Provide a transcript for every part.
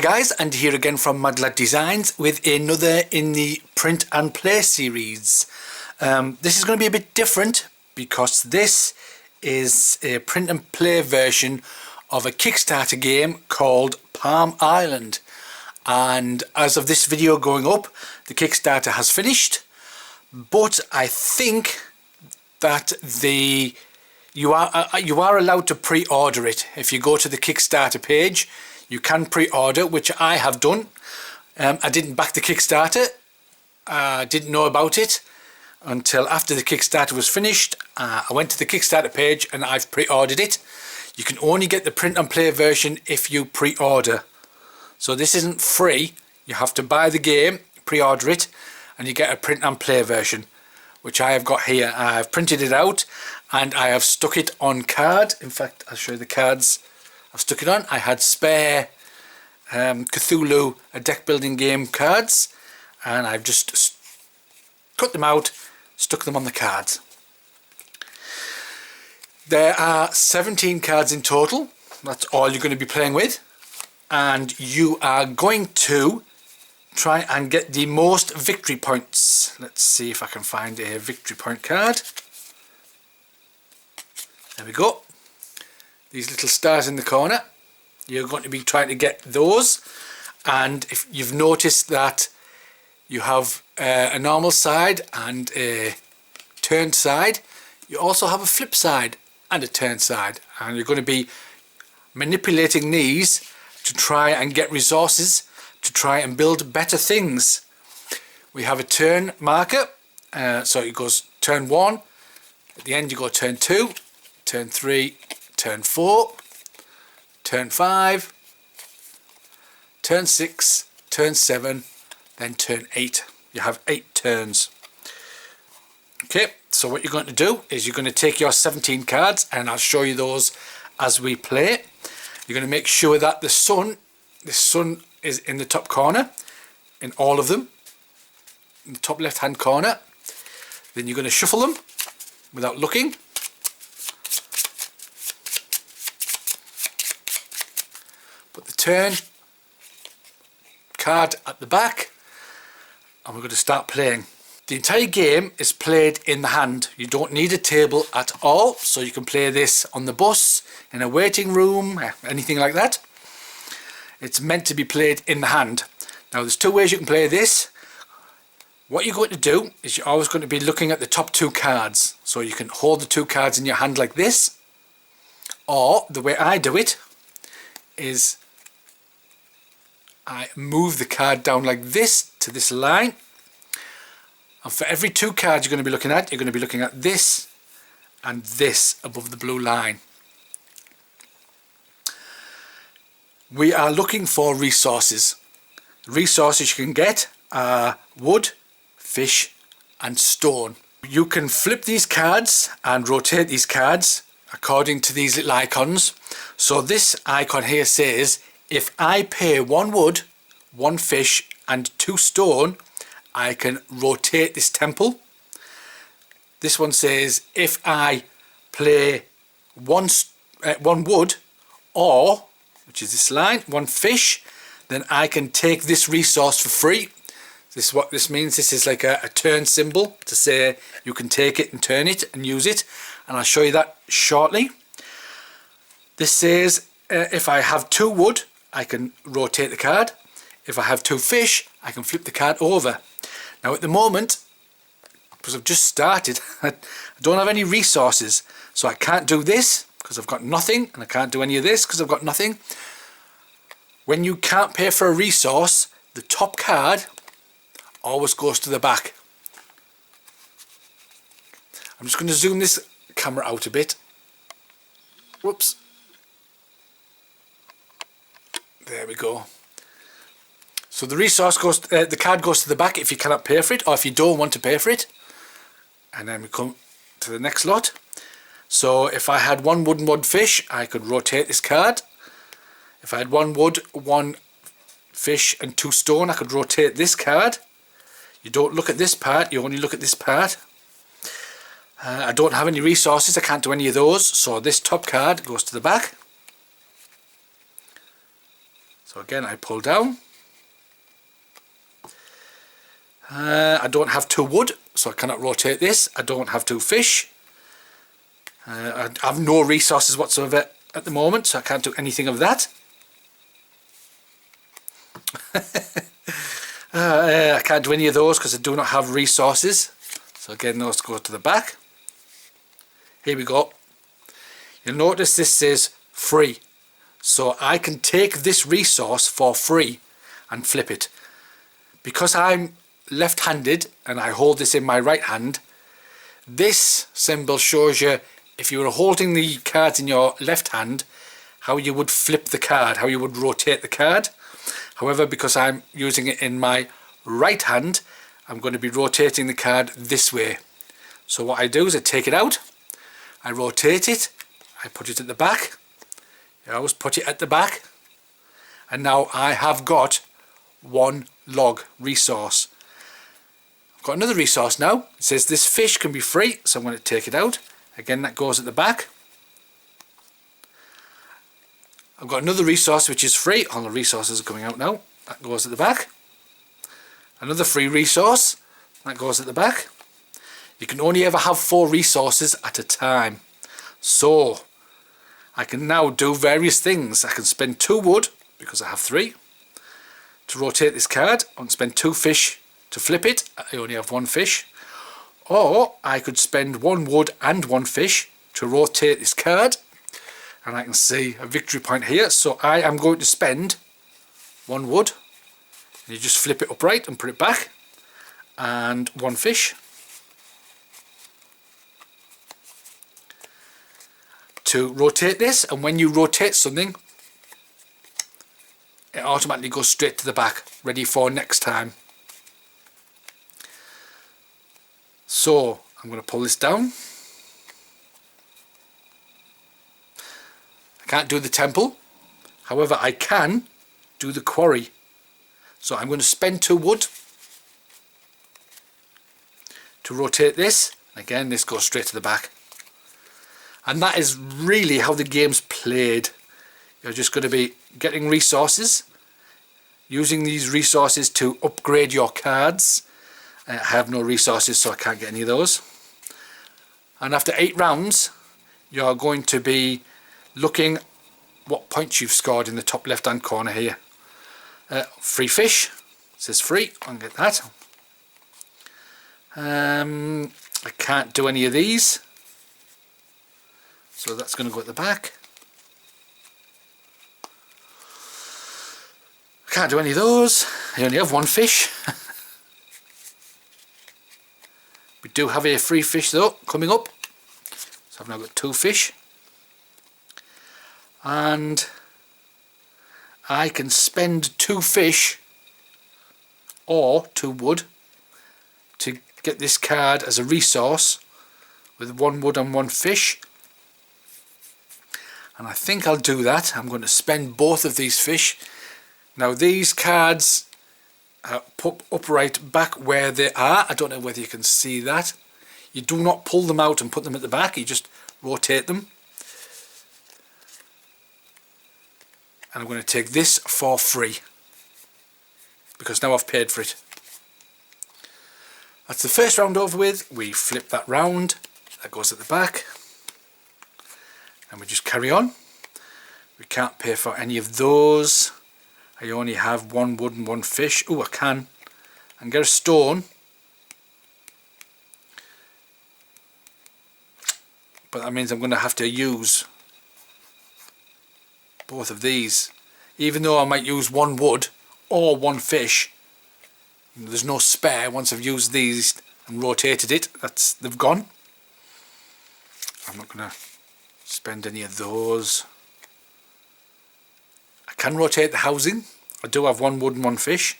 guys, and here again from Mad Lad Designs with another in the print and play series. This is going to be a bit different because this is a print and play version of a Kickstarter game called Palm Island, and as of this video going up, the Kickstarter has finished, but I think that you are allowed to pre-order it. If you go to the Kickstarter page, you can pre-order, which I have done. I didn't back the Kickstarter. I didn't know about it until after the Kickstarter was finished. I went to the Kickstarter page and I've pre-ordered it. You can only get the print and play version if you pre-order. So this isn't free. You have to buy the game, pre-order it, and you get a print and play version, which I have got here. I've printed it out and I have stuck it on card. In fact, I'll show you the cards I've stuck it on. I had spare Cthulhu, a deck building game cards, and I've just cut them out, stuck them on the cards. There are 17 cards in total. That's all you're going to be playing with, and you are going to try and get the most victory points. Let's see if I can find a victory point card. There we go. These little stars in the corner, you're going to be trying to get those. And if you've noticed that you have a normal side and a turned side, you also have a flip side and a turned side, and you're going to be manipulating these to try and get resources to try and build better things. We have a turn marker, so it goes turn 1, at the end you go turn 2, turn 3, turn 4, turn 5, turn 6, turn 7, then turn 8. You have 8 turns. Okay, so what you're going to do is you're going to take your 17 cards, and I'll show you those as we play. You're going to make sure that the sun is in the top corner, in all of them, in the top left hand corner. Then you're going to shuffle them without looking. Put the turn card at the back, and we're going to start playing. The entire game is played in the hand. You don't need a table at all, so you can play this on the bus, in a waiting room, anything like that. It's meant to be played in the hand. Now there's 2 ways you can play this. What you're going to do is you're always going to be looking at the top 2 cards. So you can hold the 2 cards in your hand like this, or the way I do it is I move the card down like this to this line, and for every 2 cards you're going to be looking at, you're going to be looking at this and this above the blue line. We are looking for resources. The resources you can get are wood, fish and stone. You can flip these cards and rotate these cards according to these little icons. So this icon here says, if I pay 1 wood, 1 fish and 2 stone, I can rotate this temple. This one says, if I play 1 wood, or, which is this line, 1 fish, then I can take this resource for free. This is what this means. This is like a turn symbol to say you can take it and turn it and use it, and I'll show you that shortly. This says if I have 2 wood, I can rotate the card. If I have 2 fish, I can flip the card over. Now at the moment, because I've just started, I don't have any resources, so I can't do this because I've got nothing, and I can't do any of this because I've got nothing. When you can't pay for a resource, the top card always goes to the back. I'm just going to zoom this camera out a bit. Whoops. There we go. So the resource goes, the card goes to the back if you cannot pay for it, or if you don't want to pay for it. And then we come to the next lot. So if I had 1 wood and 1 fish, I could rotate this card. If I had 1 wood, 1 fish and 2 stone, I could rotate this card. You don't look at this part, you only look at this part. I don't have any resources, I can't do any of those, so this top card goes to the back. So again, I pull down. I don't have 2 wood, so I cannot rotate this. I don't have 2 fish. I have no resources whatsoever at the moment, so I can't do anything of that. I can't do any of those because I do not have resources. So again, those go to the back. Here we go. You'll notice this says free. So I can take this resource for free and flip it. Because I'm left-handed and I hold this in my right hand, this symbol shows you, if you were holding the cards in your left hand, how you would flip the card, how you would rotate the card. However, because I'm using it in my right hand, I'm going to be rotating the card this way. So what I do is I take it out, I rotate it, I put it at the back. I always put it at the back. And now I have got 1 log resource. I've got another resource now. It says this fish can be free, so I'm going to take it out. Again, that goes at the back. I've got another resource which is free. All the resources are coming out now. That goes at the back. Another free resource. That goes at the back. You can only ever have 4 resources at a time. So I can now do various things. I can spend 2 wood, because I have 3, to rotate this card. I can spend 2 fish to flip it. I only have 1 fish. Or I could spend 1 wood and 1 fish to rotate this card. And I can see a victory point here. So I am going to spend 1 wood. And you just flip it upright and put it back. And 1 fish. To rotate this. And when you rotate something, it automatically goes straight to the back, ready for next time. So I'm going to pull this down. I can't do the temple, however I can do the quarry. So I'm going to spend 2 wood to rotate this. Again, this goes straight to the back. And that is really how the game's played. You're just going to be getting resources, using these resources to upgrade your cards. I have no resources, so I can't get any of those. And after 8 rounds, you're going to be looking what points you've scored in the top left hand corner here. Free fish, it says free, I'll get that. I can't do any of these, so that's going to go at the back. I can't do any of those. I only have 1 fish. We do have a free fish though coming up, so I've now got 2 fish. And I can spend 2 fish or 2 wood to get this card as a resource with 1 wood and 1 fish. And I think I'll do that. I'm going to spend both of these fish. Now these cards put upright back where they are. I don't know whether you can see that. You do not pull them out and put them at the back, you just rotate them. And I'm going to take this for free, because now I've paid for it. That's the first round over with. We flip that round, that goes at the back, and we just carry on. We can't pay for any of those. I only have 1 wood and 1 fish. Oh, I can. And get a stone. But that means I'm going to have to use both of these. Even though I might use 1 wood or 1 fish, there's no spare. Once I've used these and rotated it, they've gone. I'm not going to spend any of those. I can rotate the housing. I do have 1 wood and 1 fish,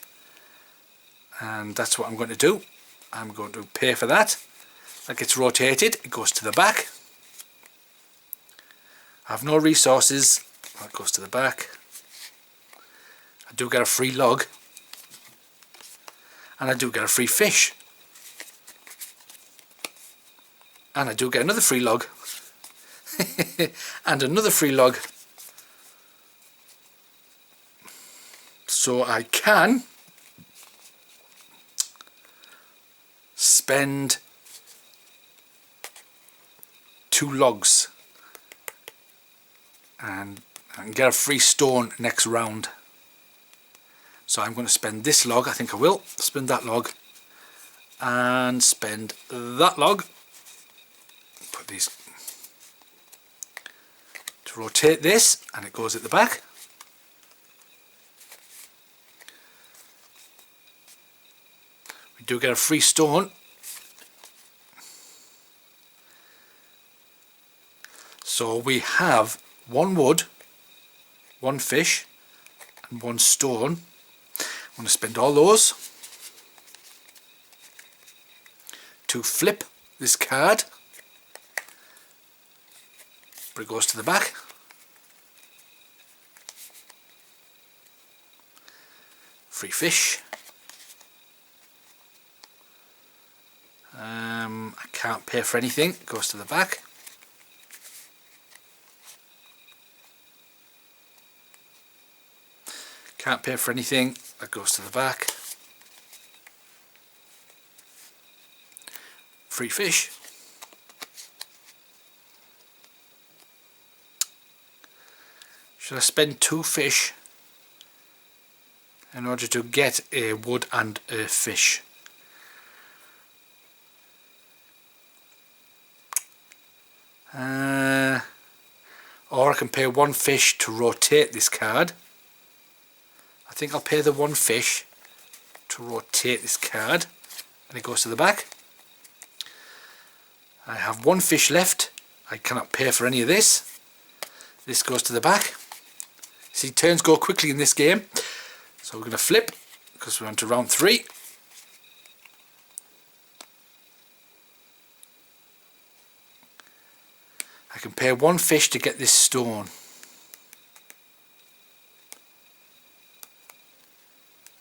and that's what I'm going to do. I'm going to pay for that. That gets rotated, it goes to the back. I have no resources, that goes to the back. I do get a free log, and I do get a free fish, and I do get another free log and another free log. So I can spend 2 logs and I can get a free stone next round. So I'm going to spend this log, I think I will, spend that log and spend that log. Put these to rotate this and it goes at the back. We do get a free stone. So we have 1 wood, 1 fish and 1 stone. I'm going to spend all those to flip this card, but it goes to the back. Free fish. I can't pay for anything, it goes to the back. Can't pay for anything, that goes to the back. Free fish. Should I spend 2 fish in order to get a wood and a fish? Or I can pay 1 fish to rotate this card. I think I'll pay the 1 fish to rotate this card and it goes to the back. I have 1 fish left. I cannot pay for any of this. This goes to the back. See, turns go quickly in this game. So we're going to flip because we're on to round 3. I can pay 1 fish to get this stone.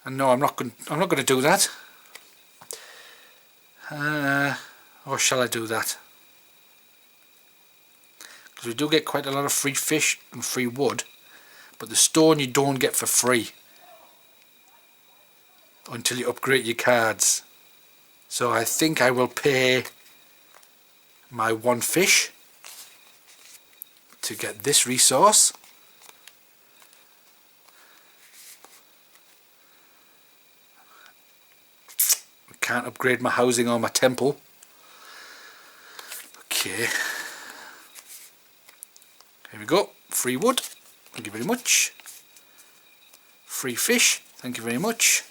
And no, I'm not going to do that. Or shall I do that? Because we do get quite a lot of free fish and free wood, but the stone you don't get for free until you upgrade your cards. So I think I will pay my 1 fish to get this resource. I can't upgrade my housing or my temple. Okay, here we go. Free wood, thank you very much. Free fish, thank you very much.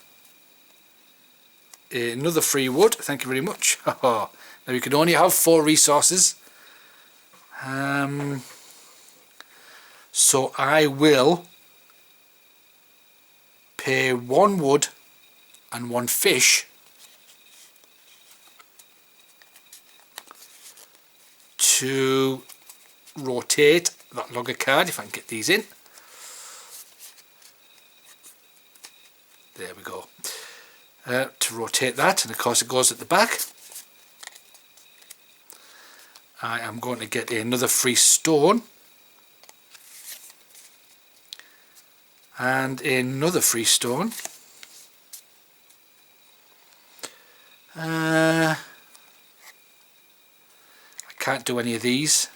Another free wood, thank you very much. Now you can only have 4 resources. So I will pay 1 wood and 1 fish to rotate that logger card, if I can get these in. There we go. To rotate that, and of course it goes at the back. I am going to get another free stone and another free stone. I can't do any of these.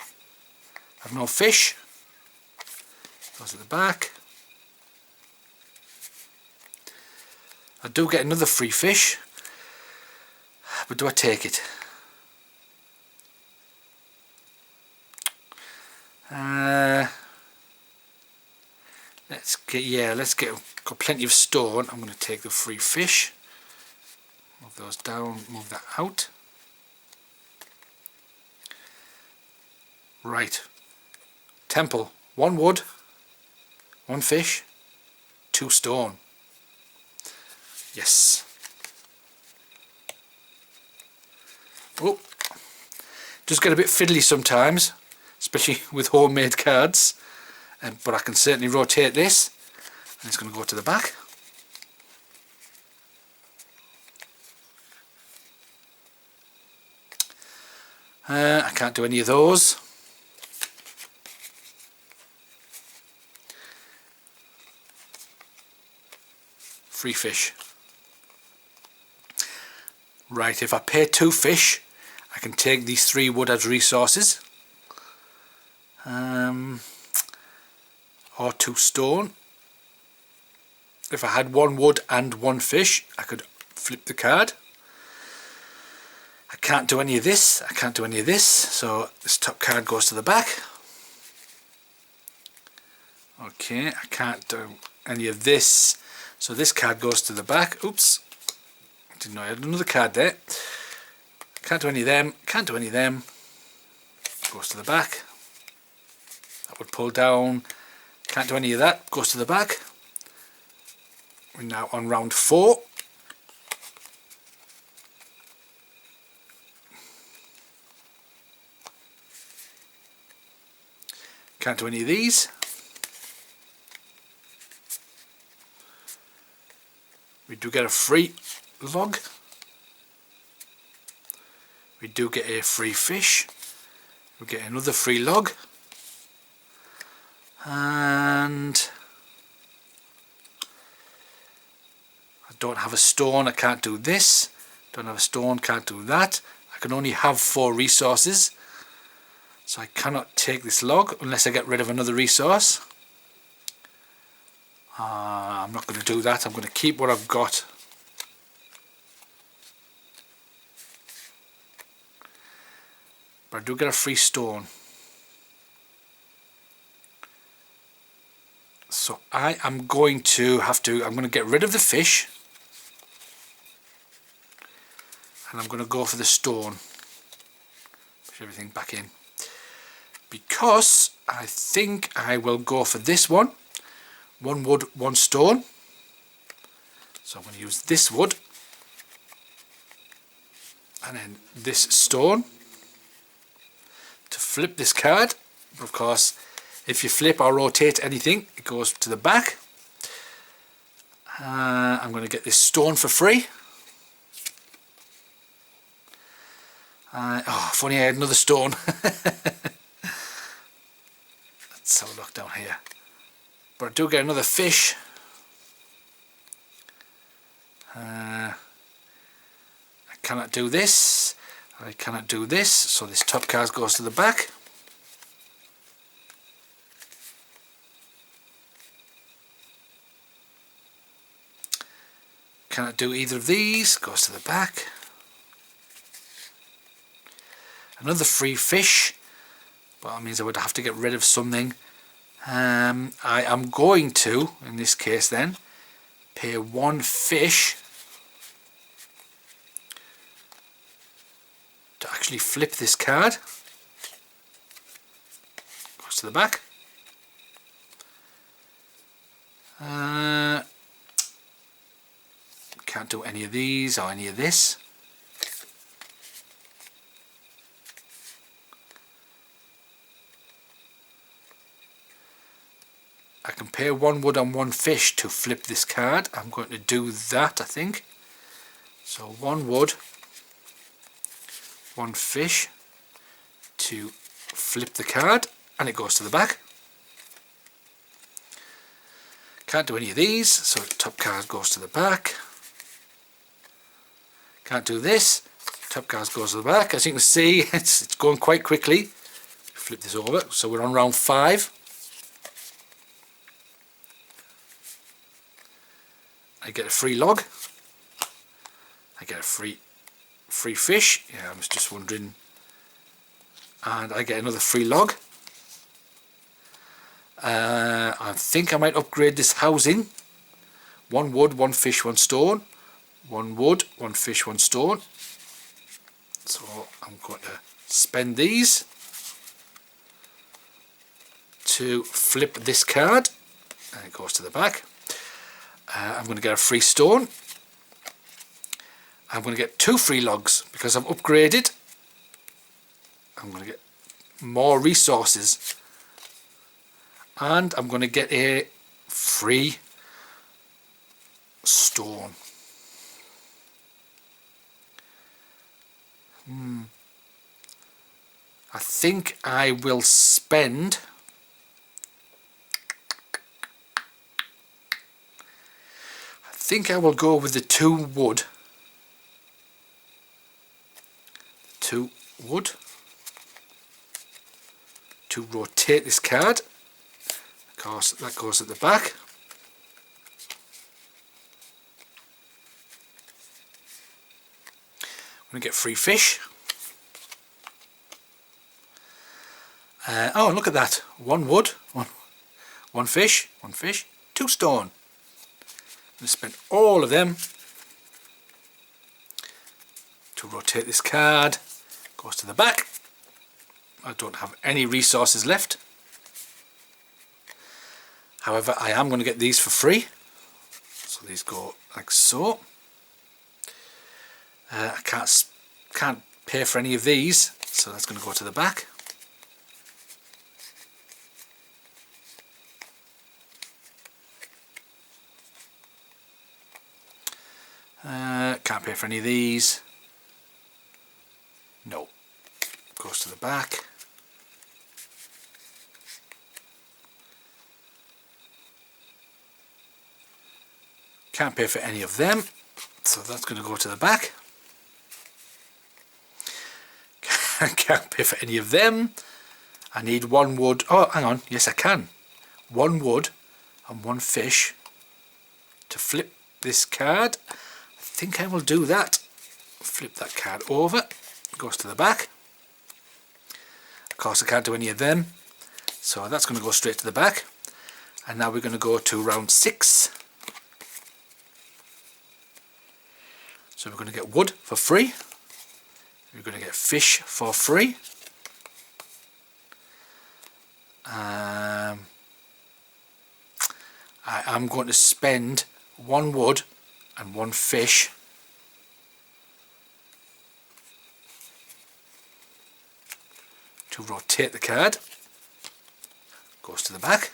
I have no fish. Goes at the back. I do get another free fish, but do I take it? Let's get got plenty of stone. I'm going to take the free fish. Move those down, move that out. Right. Temple. 1 wood, 1 fish, 2 stone. Yes. Oh, just get a bit fiddly sometimes, especially with homemade cards. But I can certainly rotate this, and it's going to go to the back. I can't do any of those. free fish. Right, if I pay 2 fish, I can take these 3 wood as resources. Or 2 stone. If I had 1 wood and 1 fish, I could flip the card. I can't do any of this, I can't do any of this, so this top card goes to the back. Okay, I can't do any of this, so this card goes to the back. Oops, I didn't know I had another card there. Can't do any of them, can't do any of them. Goes to the back. That would pull down. Can't do any of that, goes to the back. We're now on round 4. Can't do any of these. We do get a free log. We do get a free fish. We get another free log. And I don't have a stone, I can't do this. Don't have a stone, can't do that. I can only have 4 resources. So I cannot take this log unless I get rid of another resource. I'm not going to do that. I'm going to keep what I've got. But I do get a free stone. So I am going to I'm going to get rid of the fish. And I'm going to go for the stone. Push everything back in. Because I think I will go for this one. 1 wood, 1 stone. So I'm going to use this wood. And then this stone. To flip this card. But of course, if you flip or rotate anything, it goes to the back. I'm going to get this stone for free. If only I had another stone. Let's have a look down here. But I do get another fish. I cannot do this. I cannot do this. So this top card goes to the back. Cannot do either of these. Goes to the back. Another free fish. But that means I would have to get rid of something. I am going to, in this case then, pay 1 fish to actually flip this card. Goes to the back. Can't do any of these or any of this. I can pay 1 wood and 1 fish to flip this card. I'm going to do that, I think. So 1 wood, 1 fish to flip the card, and it goes to the back. Can't do any of these, so the top card goes to the back. Can't do this, top card goes to the back. As you can see, it's going quite quickly. Flip this over, so we're on round 5. I get a free log. I get a free fish. Yeah, I was just wondering. And I get another free log. I think I might upgrade this housing. 1 wood, 1 fish, 1 stone. 1 wood, 1 fish, 1 stone. So I'm going to spend these to flip this card. And it goes to the back. I'm going to get a free stone. I'm going to get 2 free logs because I've upgraded. I'm going to get more resources. And I'm going to get a free stone. I think I will spend think I will go with the 2 wood. 2 wood to rotate this card. Of course, that goes at the back. I'm going to get 3 fish. Oh, look at that. 1 wood, 1 fish, 2 stone. I'm going to spend all of them to rotate this card. Goes to the back. I don't have any resources left. However, I am going to get these for free. So these go like so. I can't pay for any of these, so that's going to go to the back. Can't pay for any of these. No. Goes to the back. Can't pay for any of them, so that's going to go to the back. Can't pay for any of them. I need 1 wood. Oh, hang on. Yes, I can. 1 wood and 1 fish to flip this card. I think I will do that. Flip that card over. Goes to the back. Of course, I can't do any of them, so that's going to go straight to the back. And now we're going to go to round 6. So we're going to get wood for free. We're going to get fish for free. I am going to spend 1 wood and 1 fish to rotate the card. Goes to the back.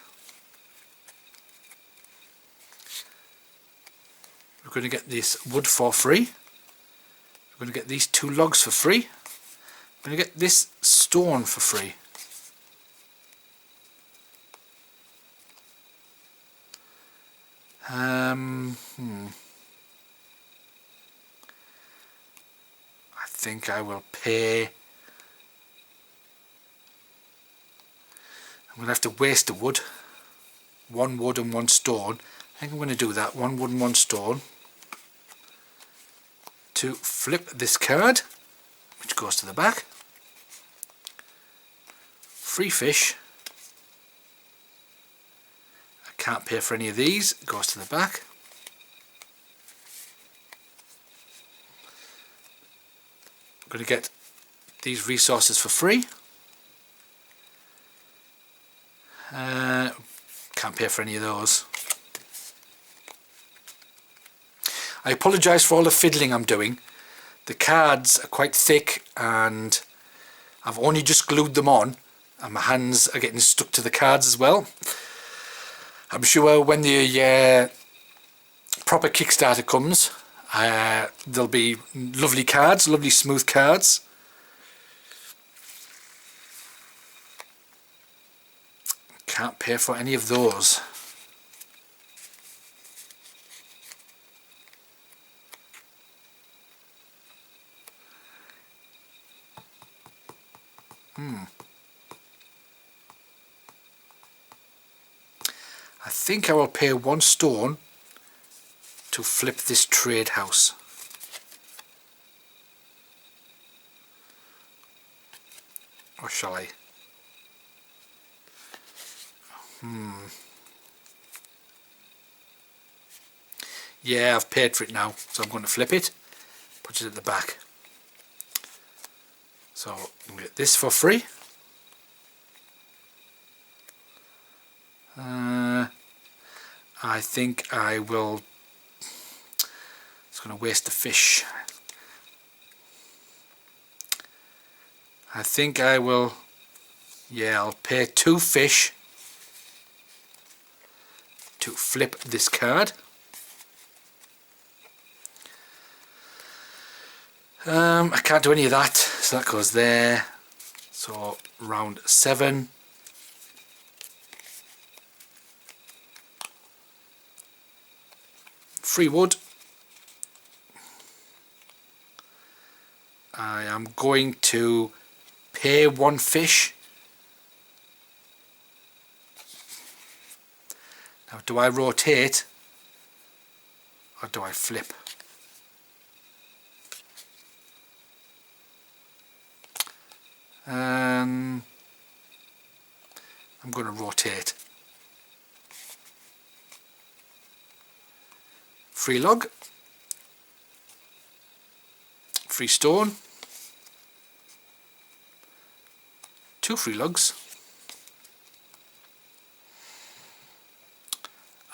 We're going to get this wood for free. We're going to get these 2 logs for free. We're going to get this stone for free. I think I will pay. I'm going to have to waste a wood. 1 wood and 1 stone. I think I'm going to do that. 1 wood and 1 stone to flip this card, which goes to the back. 3 fish. I can't pay for any of these. It goes to the back. I'm going to get these resources for free. Can't pay for any of those. I apologise for all the fiddling I'm doing. The cards are quite thick and I've only just glued them on and my hands are getting stuck to the cards as well. I'm sure when the proper Kickstarter comes, there'll be lovely cards, lovely smooth cards. Can't pay for any of those. I think I will pay 1 stone to flip this trade house. Or shall I? Yeah, I've paid for it now, so I'm going to flip it, put it at the back. So I'm going to get this for free. I think I will. It's going to waste the fish. I think I will. Yeah, I'll pay 2 fish to flip this card. I can't do any of that, so that goes there. So round 7. free wood. I am going to pay one fish. Now, do I rotate or do I flip? I'm going to rotate. Free log, free stone, 2 free logs.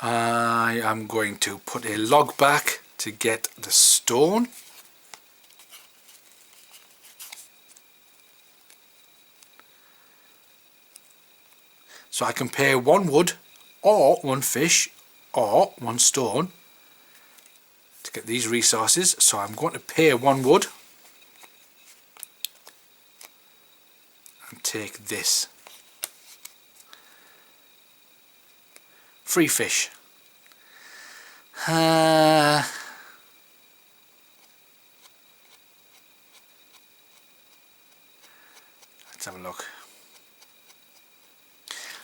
I am going to put a log back to get the stone. So I can pay 1 wood or 1 fish or 1 stone to get these resources. So I'm going to pay 1 wood and take this. Free fish. Let's have a look.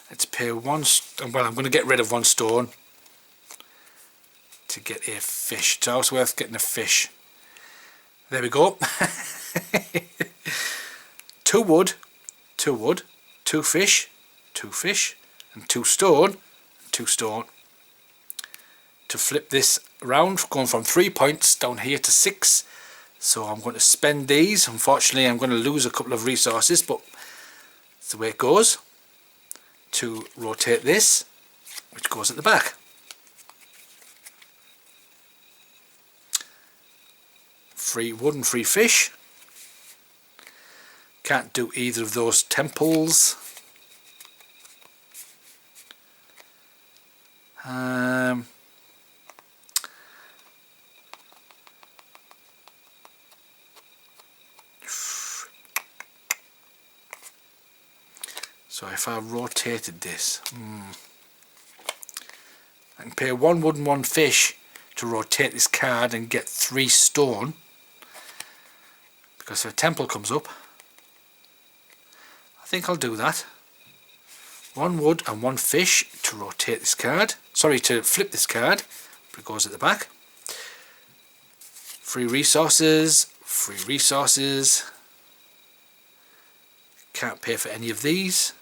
Let's pay 1. Well, I'm going to get rid of 1 stone to get a fish. It's also worth getting a fish. There we go. 2 wood, 2 wood, 2 fish, 2 fish, and 2 stone, 2 stone. To flip this around, going from 3 points down here to 6. So I'm going to spend these. Unfortunately, I'm going to lose a couple of resources, but that's the way it goes. To rotate this, which goes at the back. Free wood and free fish. Can't do either of those temples. So if I rotated this, I can pay 1 wood and 1 fish to rotate this card and get 3 stone. Because if a temple comes up, I think I'll do that. 1 wood and 1 fish to rotate this card. Sorry, to flip this card, but it goes at the back. Free resources, free resources. Can't pay for any of these.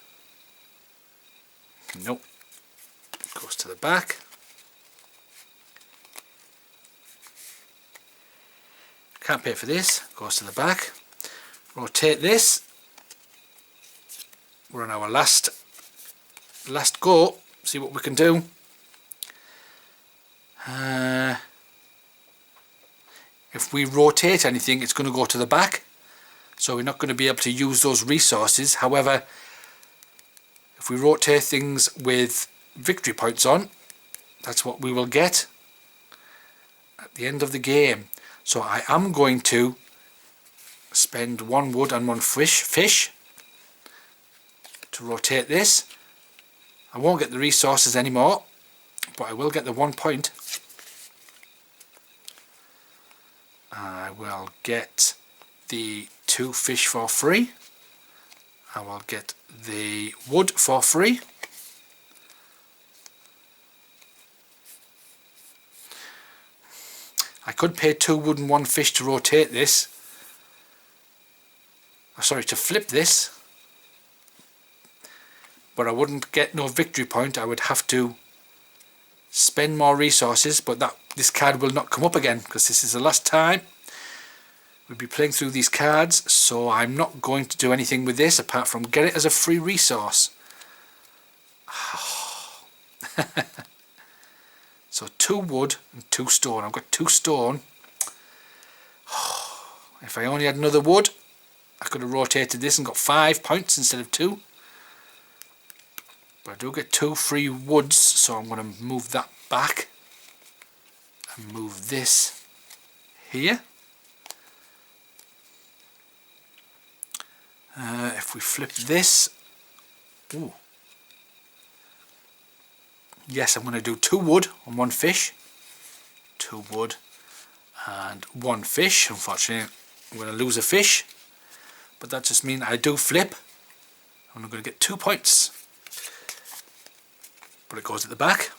Nope. Goes to the back. Can't pay for this. Goes to the back. Rotate this. We're on our last go. See what we can do. If we rotate anything, it's going to go to the back. So we're not going to be able to use those resources. However, if we rotate things with victory points on, that's what we will get at the end of the game. So I am going to spend 1 wood and 1 fish to rotate this. I won't get the resources anymore, but I will get the 1 point. I will get the 2 fish for free. I will get the wood for free. I could pay 2 wood and 1 fish to rotate this. Sorry, to flip this. But I wouldn't get no victory point. I would have to spend more resources, but this card will not come up again because this is the last time we'll be playing through these cards, so I'm not going to do anything with this apart from get it as a free resource. So 2 wood and 2 stone. I've got 2 stone. If I only had another wood, I could have rotated this and got 5 points instead of 2. But I do get 2 free woods, so I'm going to move that back and move this here. If we flip this, ooh. Yes, I'm going to do 2 wood and 1 fish. 2 wood and 1 fish. Unfortunately I'm going to lose a fish, but that just means I do flip and I'm going to get 2 points, but it goes at the back.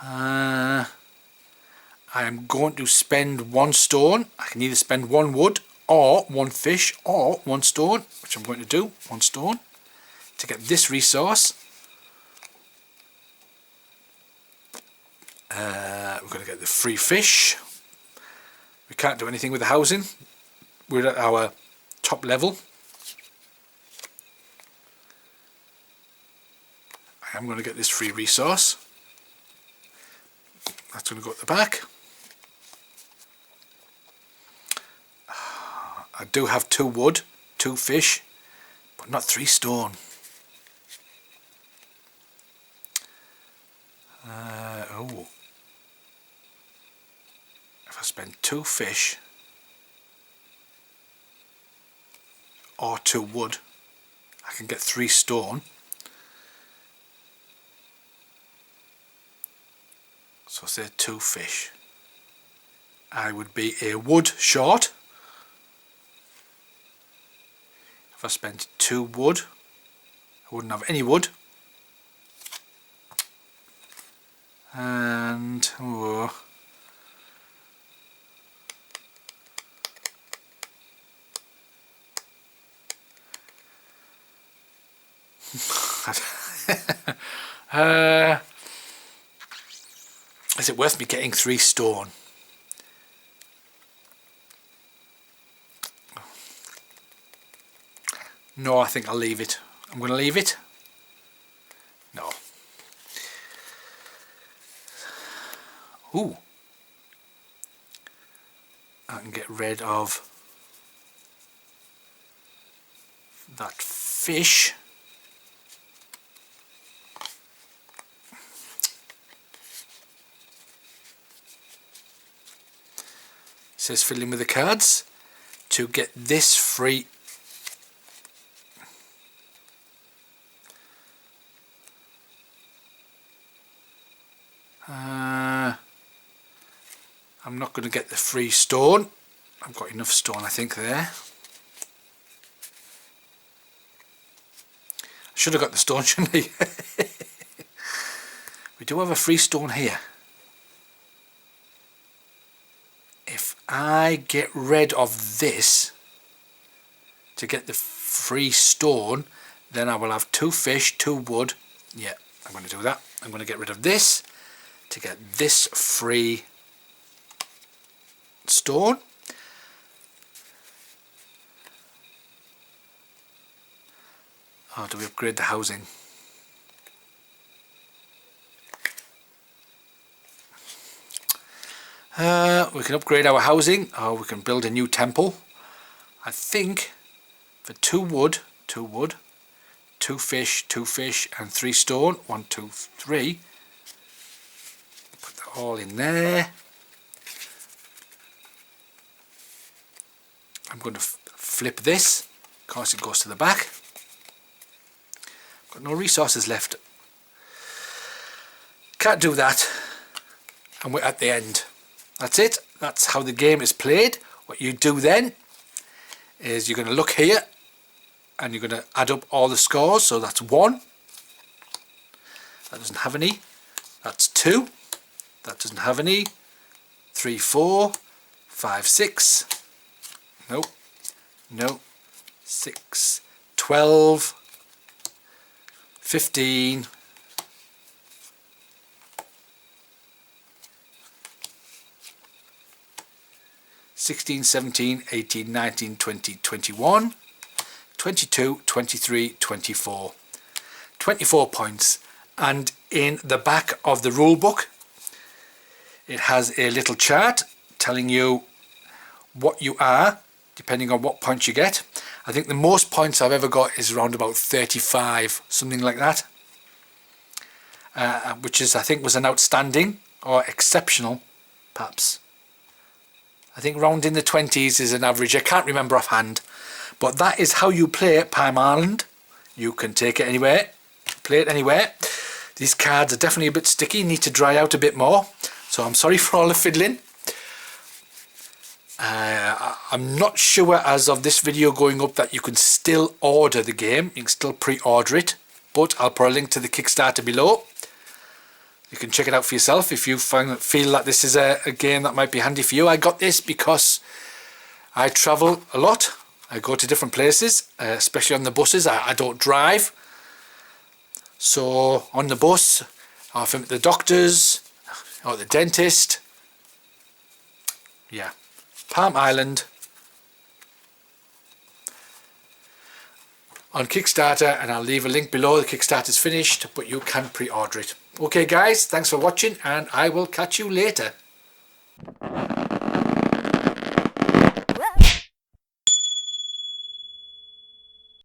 I am going to spend 1 stone. I can either spend 1 wood or 1 fish or 1 stone, which I'm going to do. 1 stone to get this resource. We're going to get the free fish. We can't do anything with the housing. We're at our top level. I am going to get this free resource. That's going to go at the back. I do have 2 wood, 2 fish, but not 3 stone. Oh. If I spend 2 fish or 2 wood, I can get 3 stone. So say 2 fish. I would be a wood short. If I spent 2 wood, I wouldn't have any wood. And oh, is it worth me getting 3 stone? No, I think I'll leave it. I'm going to leave it. No. Ooh. I can get rid of that fish. It says fiddling with the cards to get this free. I'm not going to get the free stone. I've got enough stone, I think, there. I should have got the stone, shouldn't I? We do have a free stone here. If I get rid of this to get the free stone, then I will have 2 fish, 2 wood. Yeah, I'm going to do that. I'm going to get rid of this to get this free stone. Oh, do we upgrade the housing? We can upgrade our housing, or we can build a new temple. I think for 2 wood, 2 fish, 2 fish and 3 stone. 1, 2, 3. Put that all in there. I'm going to flip this. Of course it goes to the back. Got no resources left. Can't do that. And we're at the end. That's it. That's how the game is played. What you do then is you're going to look here and you're going to add up all the scores. So that's 1. That doesn't have any. That's 2. That doesn't have any. 3, 4, 5, 6. No. No. 6, 12, 15, 16, 17, 18, 19, 20, 21, 22, 23, 24. 24 points. And in the back of the rule book it has a little chart telling you what you are depending on what points you get. I think the most points I've ever got is around about 35, something like that, which is, I think, was an outstanding or exceptional, perhaps. I think round in the 20s is an average. I can't remember offhand, but that is how you play Palm Island. You can take it anywhere, play it anywhere. These cards are definitely a bit sticky, need to dry out a bit more, so I'm sorry for all the fiddling. I'm not sure as of this video going up that you can still order the game. You can still pre-order it, but I'll put a link to the Kickstarter below. You can check it out for yourself if you feel that this is a game that might be handy for you. I got this because I travel a lot. I go to different places, especially on the buses. I don't drive. So on the bus, if I'm at the doctor's or the dentist, yeah, Palm Island on Kickstarter, and I'll leave a link below. The Kickstarter's finished, but you can pre-order it. Okay guys, thanks for watching, and I will catch you later.